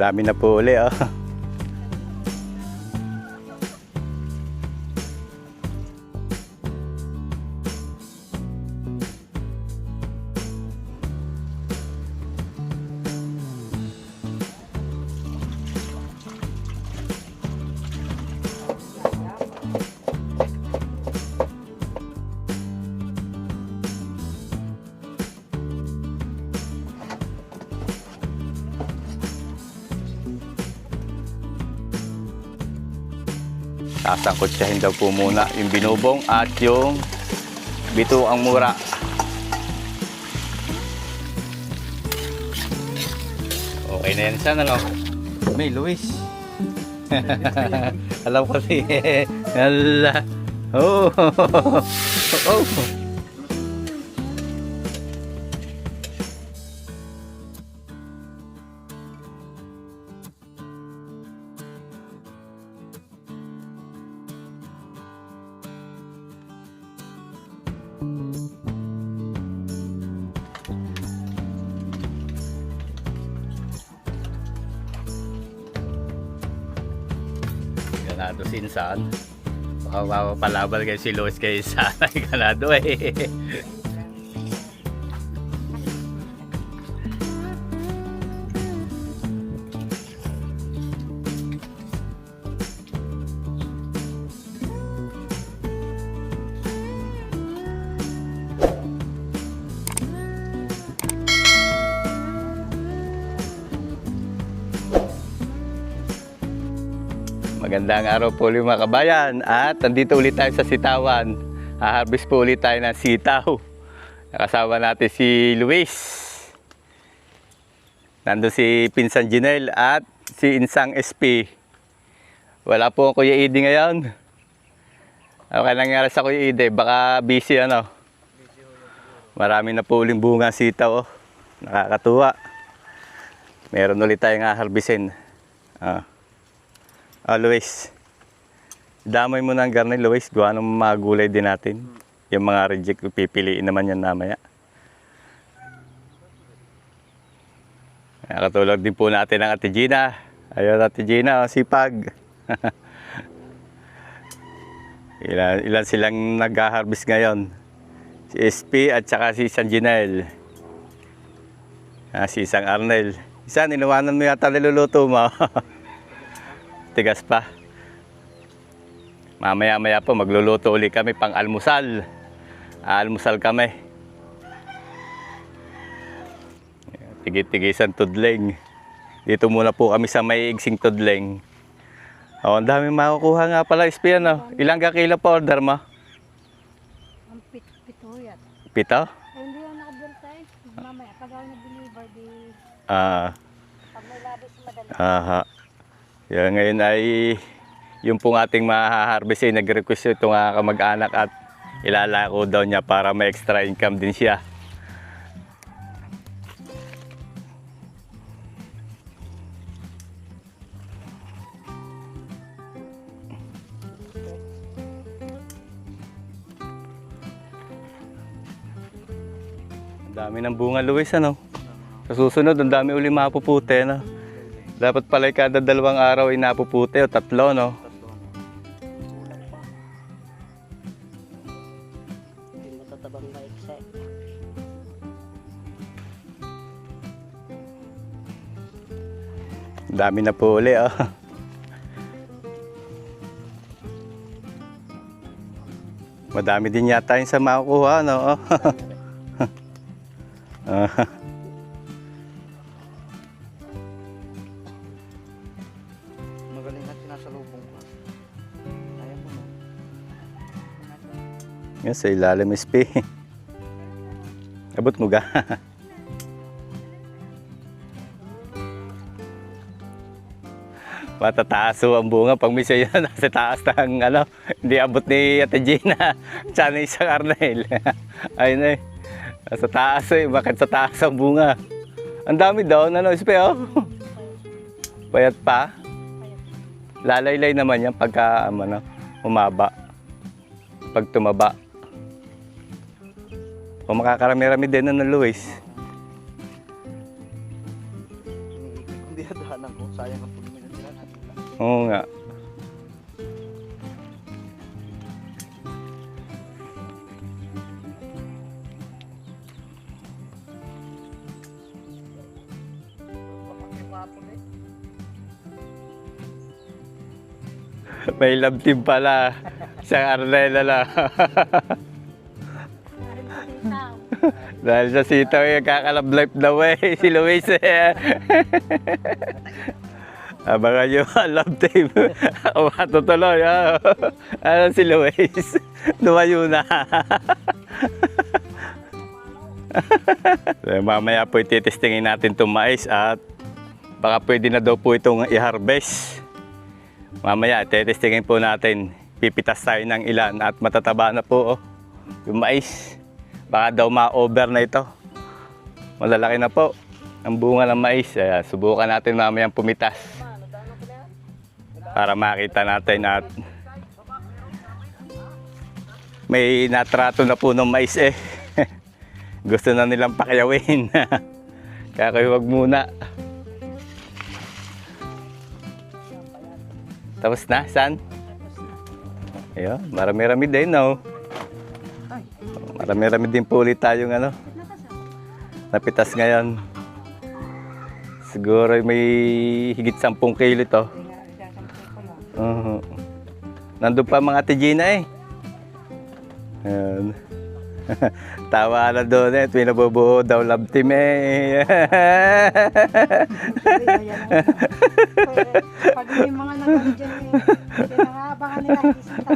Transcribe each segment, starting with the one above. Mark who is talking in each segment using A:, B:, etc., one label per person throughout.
A: Dami na po uli, oh. Sasangkotsahin daw po muna yung binubong at yung bituang mura. Okay na yan sana, no? May Luis. Alam ko si Hala. Oh. Oh. Ganado si Insan. Baka mapapalabal kayo si Luis kay Insan. Ay ganado eh. Magandang araw po ulit mga kabayan at nandito ulit tayo sa Sitawan. Harvest po ulit tayo ng sitaw. Nakasama natin si Luis. Nandun si Pinsan Jinel at si Insang SP. Wala po ang Kuya Edi ngayon. Okay nangyari sa Kuya Edi, baka busy ano. Marami na po uling bunga sitaw. Nakakatuwa. Meron ulit tayong harvestin. Luis, damay mo ng garne, Luis. Gawa ng mga gulay din natin. Yung mga reject, pipiliin naman yan namaya. Katulad din po natin ang Ate Gina. Ayun, Ate Gina, sipag. ilan silang nag-harvest ngayon? Si SP at saka si San Ginel. Si Isang Arnel. Isan, inuwanan mo yata niluluto mo. Tigas pa. Mamaya-maya po magluluto ulit kami pang almusal. Almusal kami. Tigit-tigisan tudling. Dito muna po kami sa may igsing tudling. Oh, ang dami makukuha nga pala, SP, ano? Ilang kilo pa order mo?
B: Ang pito yan.
A: Pito?
B: Hindi yan naka-advertise. Mamaya, pag ako nag-deliver, di... Pag may labis, madali.
A: Aha. Yan, ngayon ay yung pong ating maha-harvest ay nag-request itong kamag-anak at ilalako daw niya para may extra income din siya. Ang dami ng bunga, Luis, ano? Sa susunod, ang dami uli mapuputi, no? Dapat pala kada 2 araw ay napuputi o 3, no?
B: Hindi matatabang na exact.
A: Dami na po uli, oh. Madami din yata yung sa makukuha, no?
B: Magaling na sinasalubong ko. Ayaw mo na.
A: Yan, sa ilalim SP. Abot mo ga? Matataaso ang bunga pag misa yan nasa taas ng ano, hindi abot ni Ate Gina. Tsaka ni Isang Arnel. Ayun eh. Nasa taas eh, bakit sa taas ang bunga? Ang dami daw, ano, SP, oh. Payat pa. Lalaylay naman yan pagka ano, umaba. Pag tumaba. Kung makakarami-rami din na Luis.
B: Hindi
C: dinadaanan ko. Sayang ang pagmina nila natin.
A: Oo nga. May love team pala. Siyang Arnela lang. Dahil sa sitaw yung kakalab life daw eh. Si Luis eh. Abangan nyo ang love team. Ako matutuloy. Ano si Luis? Lumayo na. So, mamaya po ititestingin natin itong mais at baka pwede na daw po itong i-harvest. Mamaya ititestingin po natin. Pipitas tayo ng ilan at matataba na po yung mais. Baka daw ma-over na ito. Malalaki na po ang bunga ng mais. Ayan, subukan natin mamayang pumitas. Para makita natin at may natrato na po ng mais eh. Gusto na nilang pakyawin. Kaya kayo wag muna. Tapos na? Saan? Ayun, marami-rami din, no? Marami-rami din po ulit tayong ano, napitas ngayon. Siguro may higit 10 kilo ito. Nandun pa mga Ate Gina eh. Ayan. Tawa na doon eh, pinabubuo daw love team eh.
B: Pag may mga nanonood dyan eh, pinangabangan nila isita.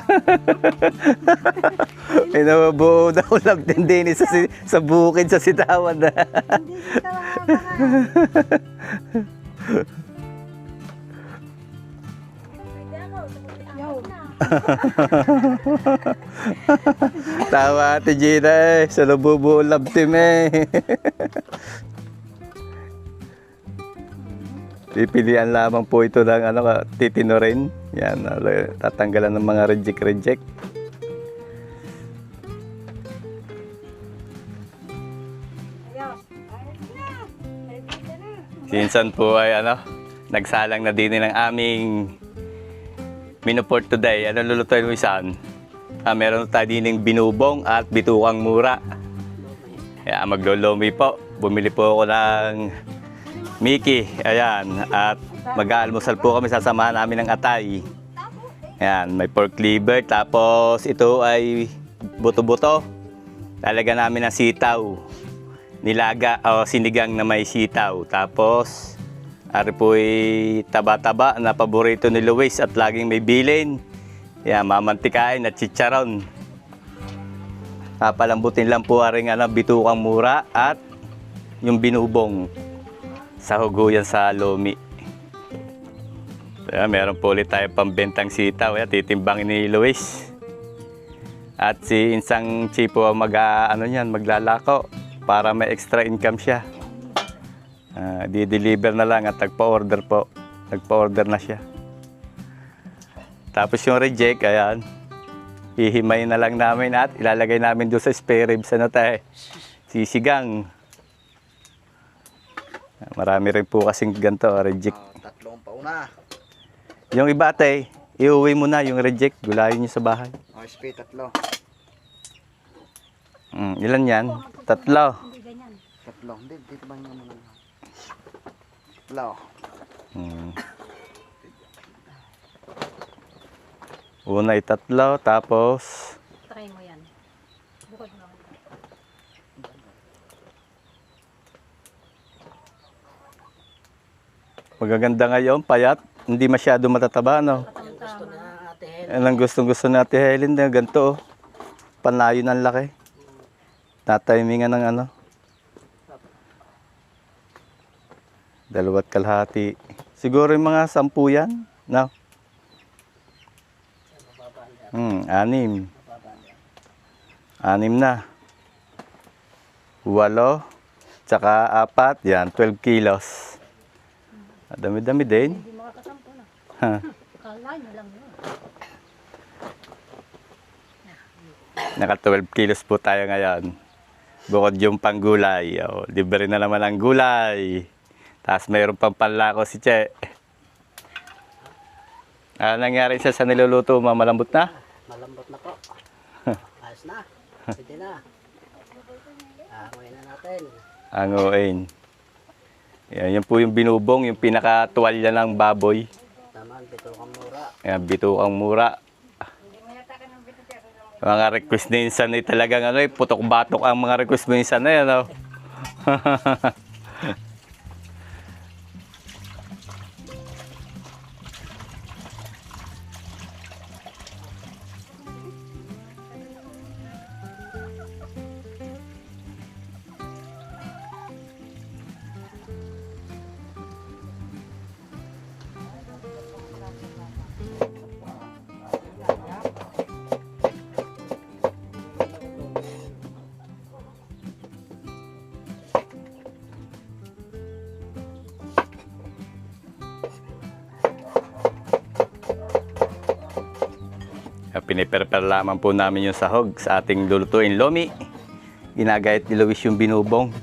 A: Pinabubuo daw love team din sa bukid sa Sitawan.
B: Hindi sita nangabangan. Yo.
A: Tawa Ate Gina eh, sa nabubuo love team eh. Pipilian lamang po ito ng ano, titinorin. Yan, tatanggalan ng mga reject. Sinsan po ay ano, nagsalang na din ng aming menu for today. Ano lulutuin mo isan? Meron tayo din ng binubong at bitukang mura. Kaya maglolomi po. Bumili po ako ng Mickey, ayan, at mag-aalmusal po kami, sasamahan namin ng atay. Ayan, may pork liver, tapos ito ay buto-buto. Lalagyan namin ng sitaw, nilaga o sinigang na may sitaw. Tapos, ari po ay taba-taba na paborito ni Luis at laging may bilin. Ayan, mamantikain at chicharon. Papalambutin lang po aring bitukang mura at yung binubong. Sahog yan sa lomi. Kaya meron po ulit tayo pambentang sitaw. Kaya titimbangin ni Luis. At si Insang Chipo maglalako para may extra income siya. Di-deliver na lang at nagpa-order po. Nagpa-order na siya. Tapos yung reject, ayan, hihimayin na lang namin at ilalagay namin doon sa spare ribs. Sisigang. Marami rin po kasing ganito, reject.
C: Tatlong pauna.
A: Yung iba ate, iuwi mo na yung reject, gulayin nyo sa bahay.
C: SP, tatlo.
A: Ilan yan? Tatlo.
B: Hindi ganyan.
C: Tatlo. Hindi, dito ba nyo muna? Tatlo.
A: Una ay tatlo, tapos
B: Try mo yan. Bukod mo.
A: magaganda ngayon, payat. Hindi masyado matataba, no? Yan ang gustong-gusto ni Ate Helen na ganito, panayo ng laki. Natimingan ng 2.5. Siguro yung mga 10 yan, no? 6. 6 na. 8, tsaka 4, yan, 12 kilos. Dami-dami din.
B: Hindi makakasampo na. Kala nyo lang yun.
A: Naka 12 kilos po tayo ngayon. Bukod yung panggulay. Libre na naman ang gulay. Tapos mayroon pang panlako si Che. Ano nangyari siya sa niluluto mo? Malambot na?
C: Malambot na po. Ayos na. Pwede na. Angoy na natin.
A: Anguin. Yan po yung binubong, yung pinakatuwalya ng baboy.
C: Tama, bitukang mura.
A: Yan, bitukang mura. Mga request ni Insan ay talagang putok-batok ang mga request mo Insan na yan. Oh. Piniperper lamang po namin yung sahog sa ating lulutuin lomi. Ginagayat ni Luis yung binubong.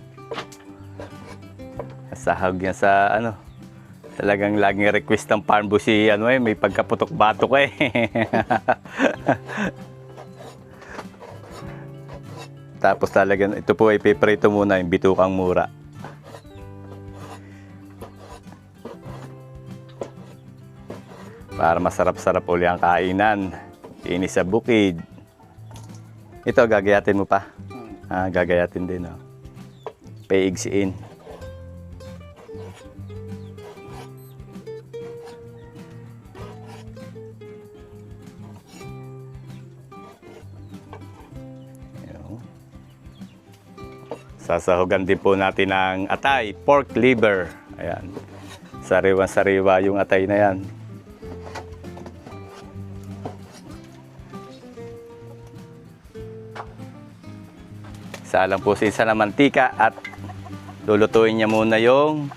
A: Sahog yan sa talagang laging request ng farm boy si may pagkaputok-batok eh. Tapos talagang ito po ay piprito muna yung bitukang mura. Para masarap-sarap uli ang kainan. Inis sa bukid. Ito, gagayatin mo pa. Gagayatin din. Oh. Paigsiin. Sasahugan din po natin ng atay, pork liver. Ayan. Sariwa-sariwa yung atay na yan. Salang po si isa na mantika at lulutuin niya muna yung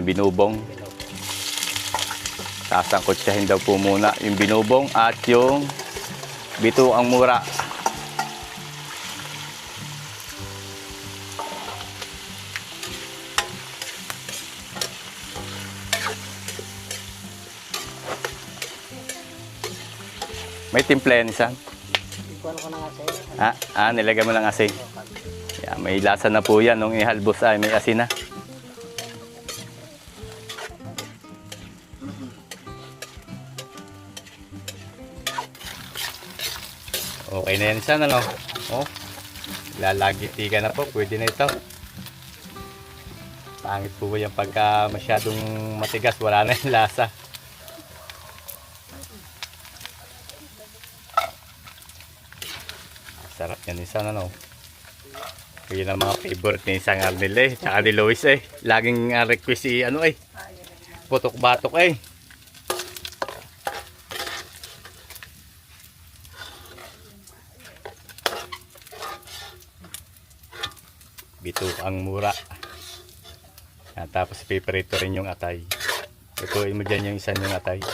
A: binubong. Sasangkotsahin daw po muna yung binubong at yung bituang mura. May timpla yan isa?
C: Ikuan ko ng asin.
A: Nilagay mo ng asin. Yeah, may lasa na po yan. Nung ihalbos ay may asin na. Okay na yan isa, Oh, lalagiti ka na po. Pwede na ito. Pangit po yan pagka masyadong matigas. Wala na yung lasa. Sarap yan isa Yun ang mga favorite ni isang Arnel tsaka ni Lois Laging request si putok-batok Bitok ang mura. Tapos piprito rin yung atay. Lutuin mo dyan yung isa yung atay.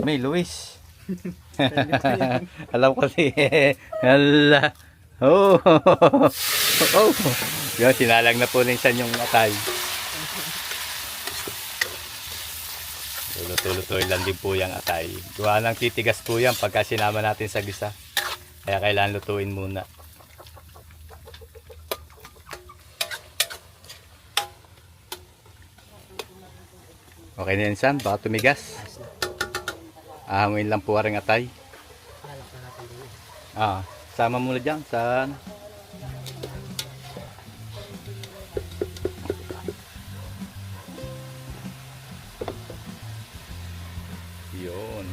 A: May Luis. Alam ko hala. Oh. Yan, sinalang na po minsan yung atay. Luto-lutoy lang din po yung atay. Gawa ng titigas po yan pagka sinama natin sa gisa. Kaya kailangan lutuin muna. Okay na yan, San? Baka tumigas. Ahamuin lang po aring atay.
C: Halak na natin din
A: Sama muna dyan sa yun.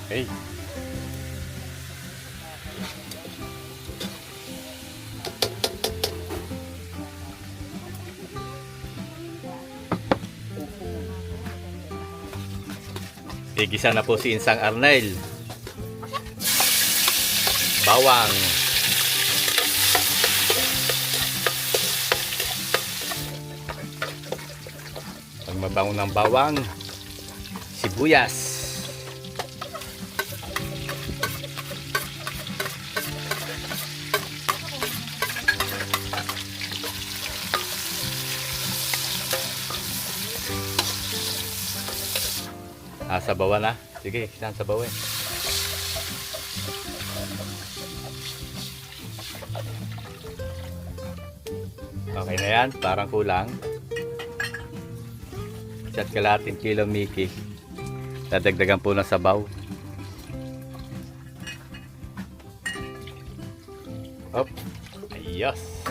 A: Okay. Igisa na po si Insang Arnel. bawang. Pag mabango ng bawang, sibuyas. Sabawan na. Sige, saan sabawin? Okay na yan, parang kulang. Isa't kalahating kilo Mickey. Dadagdagan po ng sabaw. Hop. Ayos.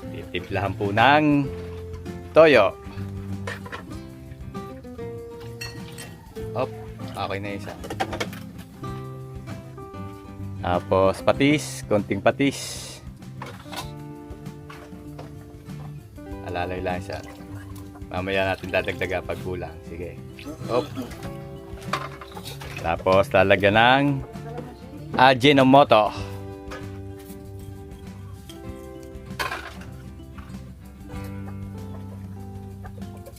A: Titimplahan po ng toyo. Hop. Okay na isa. Tapos patis, konting patis. Alalay lang siya. Mamaya natin dadagdagan pag kulang. Sige. Hop. Tapos lalagyan ng Ajinomoto.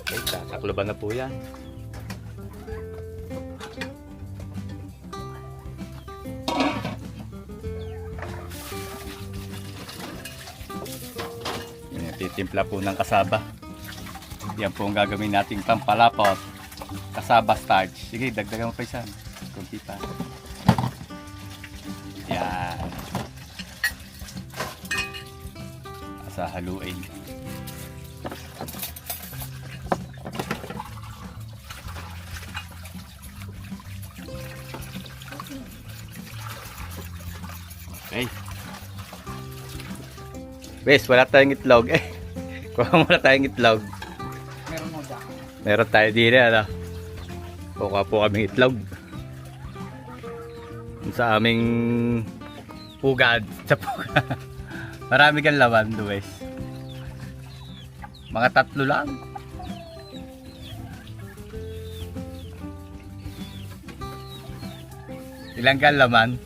A: Okay, tatakloban na po yan. Titimpla po ng kasaba. Yan po ang gagawin nating pampalapot. Kasaba starch. Sige, dagdagan mo pa isa. Kunti pa. Yan. Asa haluin. Okay. Bes, wala tayong itlog. Kuha muna tayong itlog.
C: Meron mo dyan.
A: Meron tayo dito, ano? Kuha po kaming itlog. Sa aming pugad. Sa pugad. Marami kang laman, Luis. Mga 3 lang. Ilang kang laman?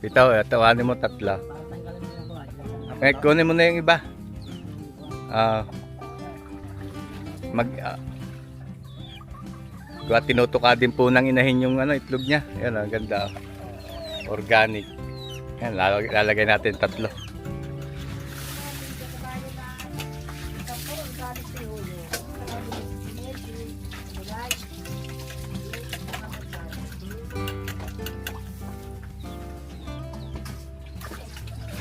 C: Ito.
A: Ito, tawanin mo 3. Kunin mo na yung iba. Tinutuka din po ng inahin yung itlog niya. Ayan, ang ganda. Organic. Ayan, lalagay natin 3.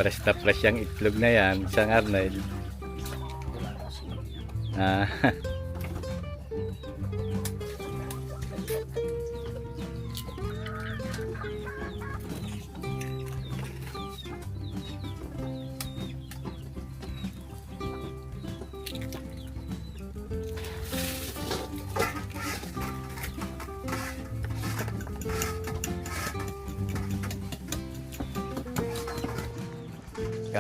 A: Fresh na fresh yung itlog na yan, isang Arnel.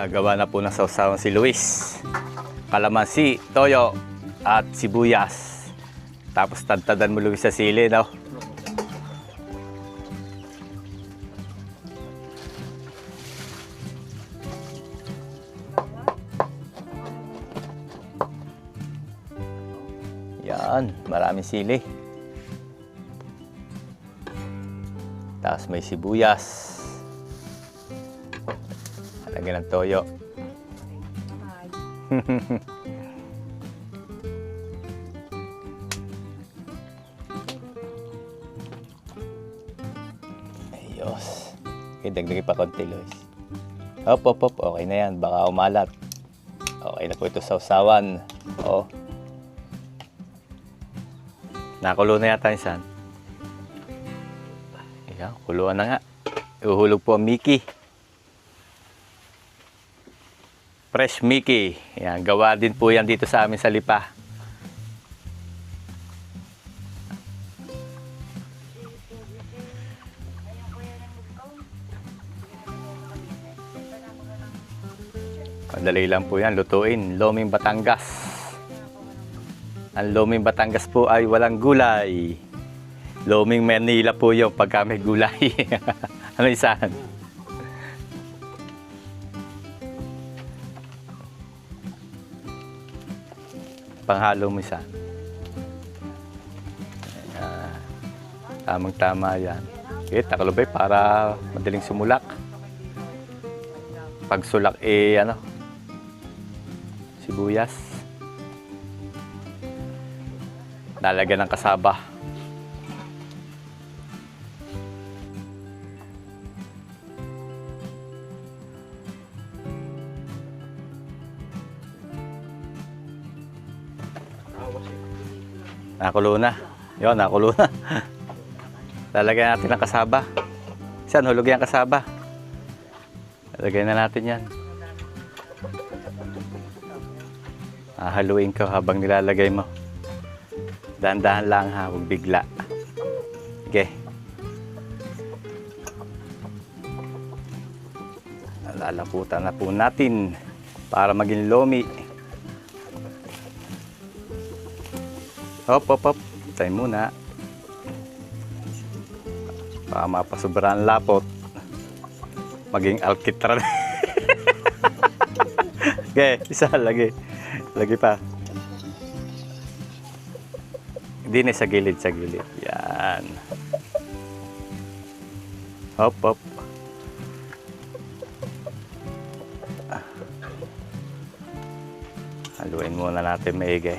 A: Gagawa na po ng sausawan si Luis. Kalamansi, toyo, at sibuyas. Tapos tadtadan mo Luis sa sili, no? Yan, maraming sili. Tapos may sibuyas. Lagyan ng toyo. Ayos. Okay, dagdagin pa konti, Luis. Hop. Okay na yan. Baka umalat. Okay na po ito sa usawan. Oo. Nakulo na yata yung san. Ayan, kuluan na nga. Uhulog po ang Mickey. Fresh Mickey. Yan, gawa din po yan dito sa amin sa Lipa. Madali lang po yan, lutuin. Loming Batangas. Ang Loming Batangas po ay walang gulay. Loming Manila po yung pagka may gulay. Ano isahan? Panghalo mo isahan. Tamang tama yan. Okay, takalubay para madaling sumulak. Pag sulak sibuyas. Lalagyan ng kasaba. Nakulo na. Yun, nakulo na. Lalagyan natin ng kasaba. Saan hulog yung kasaba? Lalagyan na natin yan. Haluin ko habang nilalagay mo. Dahan-dahan lang ha, huwag bigla. Okay. Lalaputan na po natin para maging lomi. Hop, hop, hop. Tayo muna. Para mapasobrang lapot. Maging alkitran. Okay, isa lagi. Lagi pa. Hindi na sa gilid, sa gilid. Yan. Hop, hop. Haluin muna natin maigay.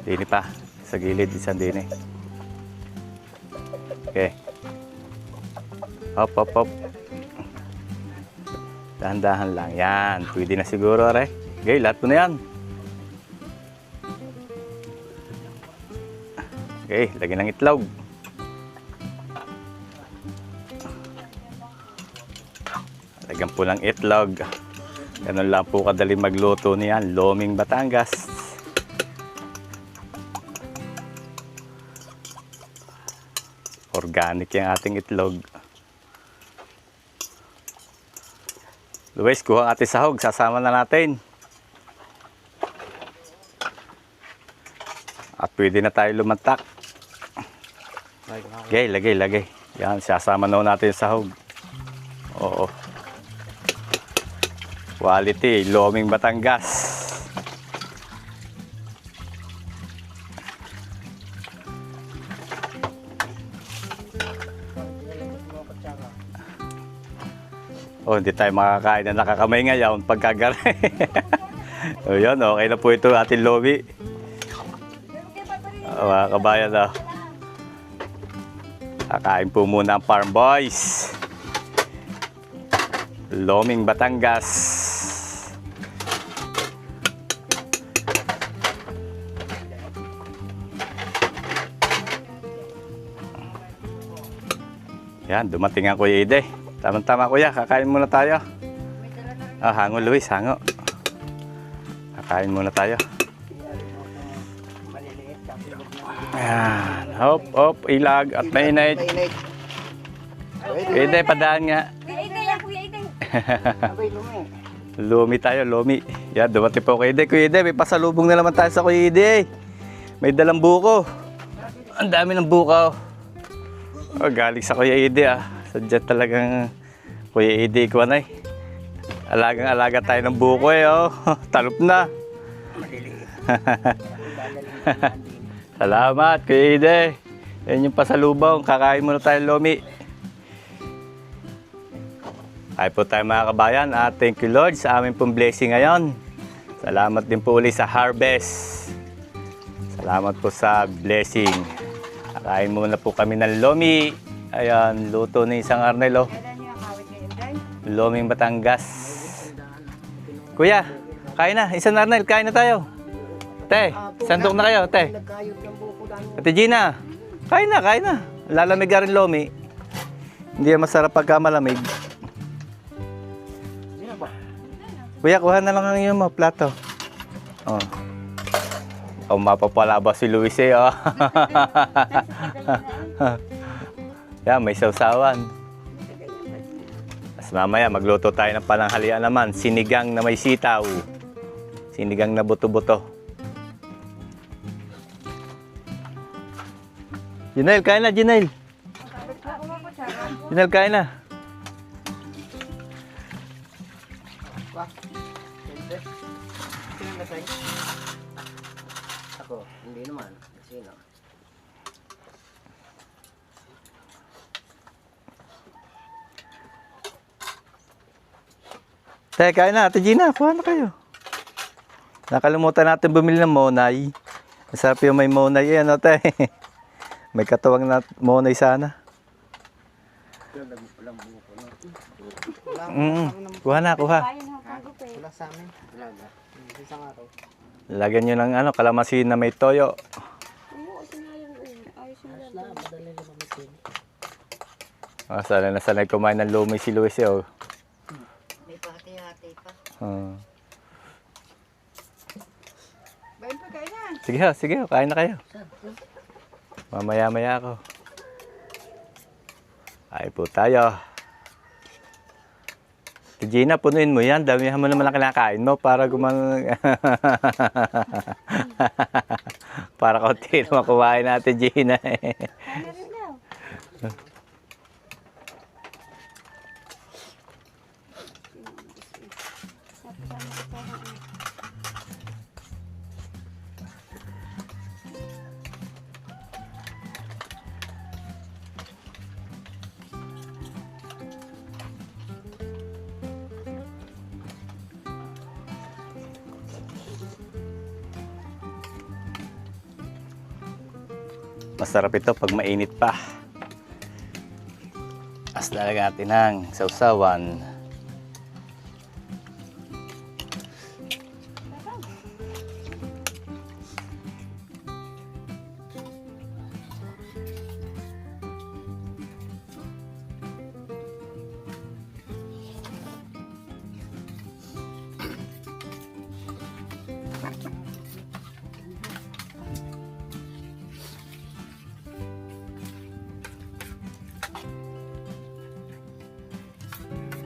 A: Dini pa. Sa gilid, isang dini. Okay. Hop, hop, hop. Dahan-dahan lang. Yan. Pwede na siguro, re. Okay, lahat mo na yan. Okay, lagyan ng itlog. Lagyan po ng itlog. Ganun lang po kadali magluto niyan. Loming Batangas. Organic yung ating itlog. Luis, kuha ang ating sahog. Sasama na natin. At pwede na tayo lumantak. Okay, lagay. Yan, sasama na natin yung sahog. Oo. Quality, Loming Batangas. Oh, hindi tayo makakain na nakakamay ngayon pagkagaray. O yun, okay na po ito ating lomi. Mga kabayan na. Kakain po muna ang Farm Boys. Loming Batangas. Yan, dumating ang Kuya Ide. Tama-tama kuya, kakain muna tayo. Hango Luis, hango. Kakain muna tayo. Ayan, hop, hop, ilag at mainit. Ide, padaan nga.
B: Kuya Ide yan, Kuya Ide.
A: Lumi tayo, lumi. Yan, dumating po Kuya Ide. Kuya Ide, may pasalubong na naman tayo sa Kuya Ide. May dalang buko. Ang dami ng buko. Oh, galing sa Kuya Ide Sadya talagang Kuya Ide ko na Alagang-alaga tayo ng buko oh. Talop na. Salamat Kuya Ide. Yan yung pasalubong. Kakain muna tayo lomi. Ay po tayo mga kabayan. Thank you Lord sa aming pong blessing ngayon. Salamat din po ulit sa harvest. Salamat po sa blessing. Kakain muna po kami ng lomi. Ayan, luto ni isang Arnel Loming Batangas. Kuya, kain na. Isang Arnel, kain na tayo. Te, sandok na kayo, te. Ate Gina, kain na. Lalamig ka rin lomi. Hindi masarap pagka malamig. Kuya, kuha na lang ang iyong mga plato. Oh. O mapapalaba si Luis oh. Yan, may sausawan. As mamaya, magluto tayo ng pananghalian naman. Sinigang na may sitaw. Sinigang na buto-buto. Junel, kain na, Junel. Junel, kain na.
C: Wah, siyempre. Sino lasing? Ako, hindi naman. Sino?
A: Teka, kain na. Ate Gina, kuha na kayo. Nakalimutan natin bumili ng monay. Masarap yung may monay. Ayan, o, te. May katuwang na monay sana. Kuha na, kuha.
B: Kain ng pagupit.
C: Wala sa amin. Wala ba? Isang araw.
A: Lagyan nyo ng kalamansi na may toyo.
B: Oo, sinayang ayos yung
C: Ayos na, madali na mamitin.
A: Sanay na sanay kumain ng lumay si Luis. Oh.
C: May pati-hati pa.
B: Bayan pa kain na.
A: Sige ho, sige ho. Kain na kayo. Mamaya-maya ako. Ay po tayo. Ate Gina, punuin mo yan. Damihan mo naman ang kinakain mo para para kaunti naman kumain na Ate Gina.
B: Kain na rin daw.
A: Masarap ito pag mainit pa. As talaga natin ng sausawan.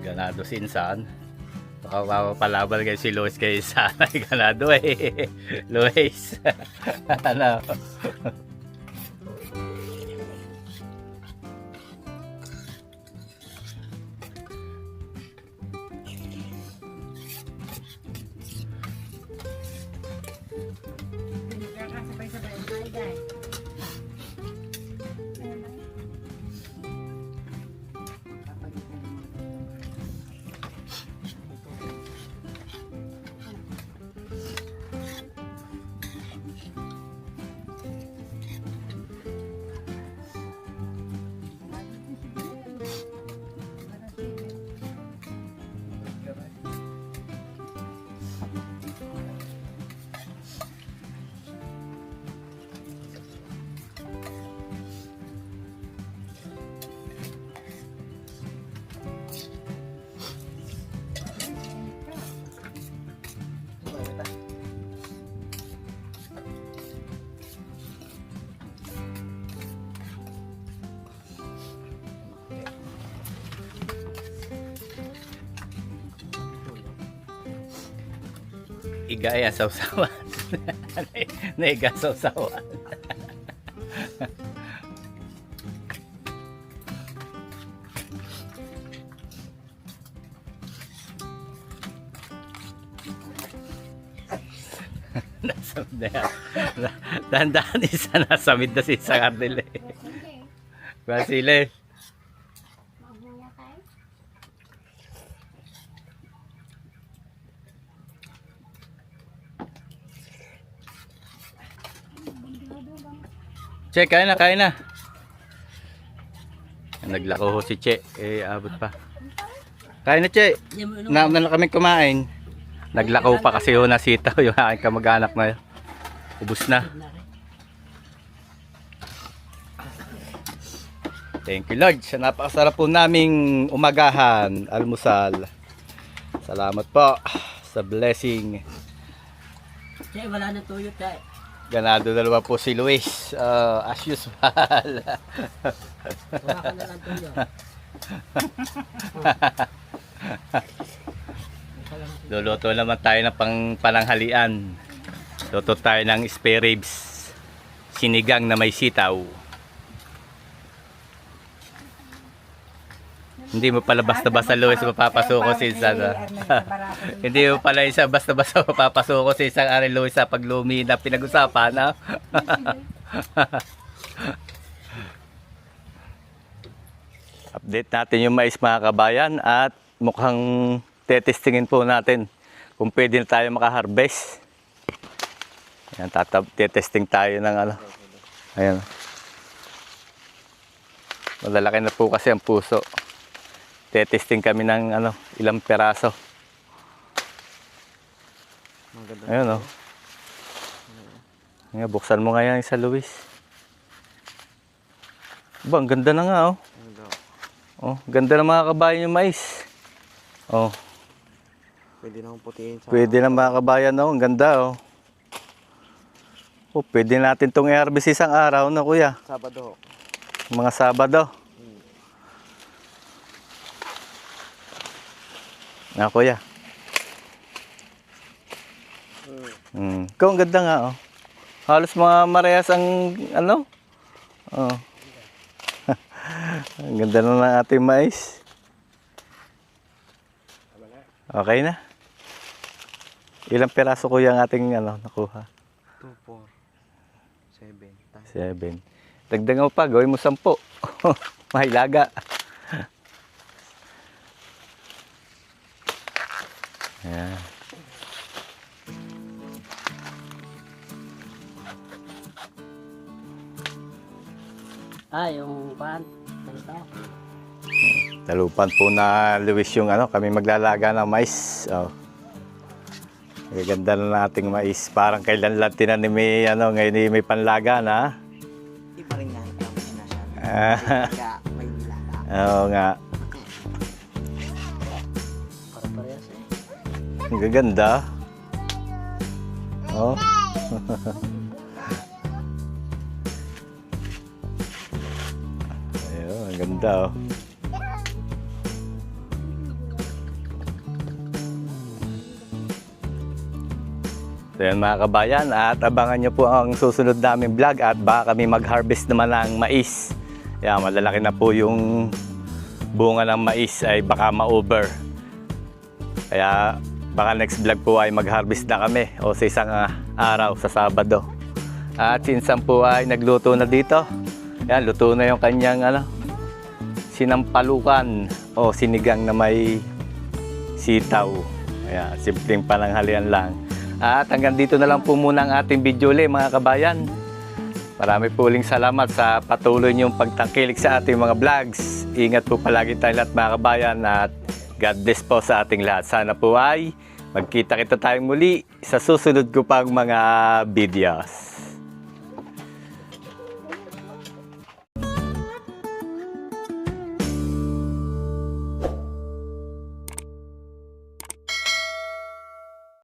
A: Ganado si Insan. Baka mapapalaban kayo si Luis kay Sana. Ganado eh. Luis. Ano? Igaya sausawan. Naiga sausawan. Nasamid na yan. Dahan-dahan isa nasamid na si Isang Ardel eh. Basile.
B: Mahuya kayo.
A: Che, kain na, kain na. Naglako ho si Che. Eh, abot pa. Kain na, Che. Nauna na kami kumain. Naglakaw pa kasi ho na sitaw yung aking kamag-anak na yun. Ubus na. Thank you Lord sa napakasarap po naming umagahan, almusal. Salamat po sa blessing.
C: Che, wala na tuyo, Che.
A: Ganado dalawa po si Luis, as usual.
C: Wala ka na lang tuyo.
A: Luluto naman tayo ng pananghalian. Luto tayo ng spare ribs. Sinigang na may sitaw. Hindi mo pala basta-basta Luis mapapasuko sa isang hindi mo pala isa basta-basta mapapasuko sa isang Ari Luis sa paglumi na pinag-usapan, ha? Update natin yung mais mga kabayan at mukhang tetestingin po natin kung pwede na tayo makaharvest. Ayan, tetesting tayo ng ano. Ayan. Malalaki na po kasi ang puso. Tetesting kami ng ano, ilang peraso. Ayun, oh. Nga, buksan mo nga yan sa Luis. Ba, ang ganda na nga, oh. Oh, ganda na mga kabayan yung mais. Oh.
D: Pwede nang putiin sa...
A: Pwede na mga kabayan, oh. Ang ganda, oh. Oh, pwede natin itong i-harvest isang araw na, kuya.
D: Sabado.
A: Mga Sabado. Na, kuya. Ikaw, ang ganda nga, oh. Halos mga marehas ang, ano? Oh. Ang ganda na ng ating mais. Okay na. Ilang peraso kuya ang ating, ano, nakuha?
D: 2, 4, 7.
A: 7. Dagdagan mo pa, gawin mo 10. Mahilaga. Ayan.
C: Yung pan. Ito.
A: Talupan po na Luis yung ano, kami maglalaga ng mais. Oh. Gaganda na nating mais. Parang kailan lang tinanim may, ano, ngayon may panlaga na.
D: Iba rin nga.
C: Kaya may nilaga.
A: Oo nga.
C: Para-parehas eh.
A: Ang gaganda. Oh. Ayun, ang ganda, oh. So yan mga kabayan, at abangan nyo po ang susunod namin vlog at baka kami mag-harvest naman ng mais. Yan, malalaki na po yung bunga ng mais ay baka ma-over. Kaya baka next vlog po ay mag-harvest na kami o sa isang araw sa Sabado. At sinsan po ay nagluto na dito. Yan, luto na yung kanyang ano, sinampalukan o sinigang na may sitaw. Ayan, simpleng pananghalian lang. At hanggang dito na lang po muna ang ating video ulit mga kabayan. Marami po uling salamat sa patuloy niyong pagtangkilik sa ating mga vlogs. Ingat po palagi tayo lahat mga kabayan at God bless po sa ating lahat. Sana po ay magkita-kita tayong muli sa susunod ko pang mga videos.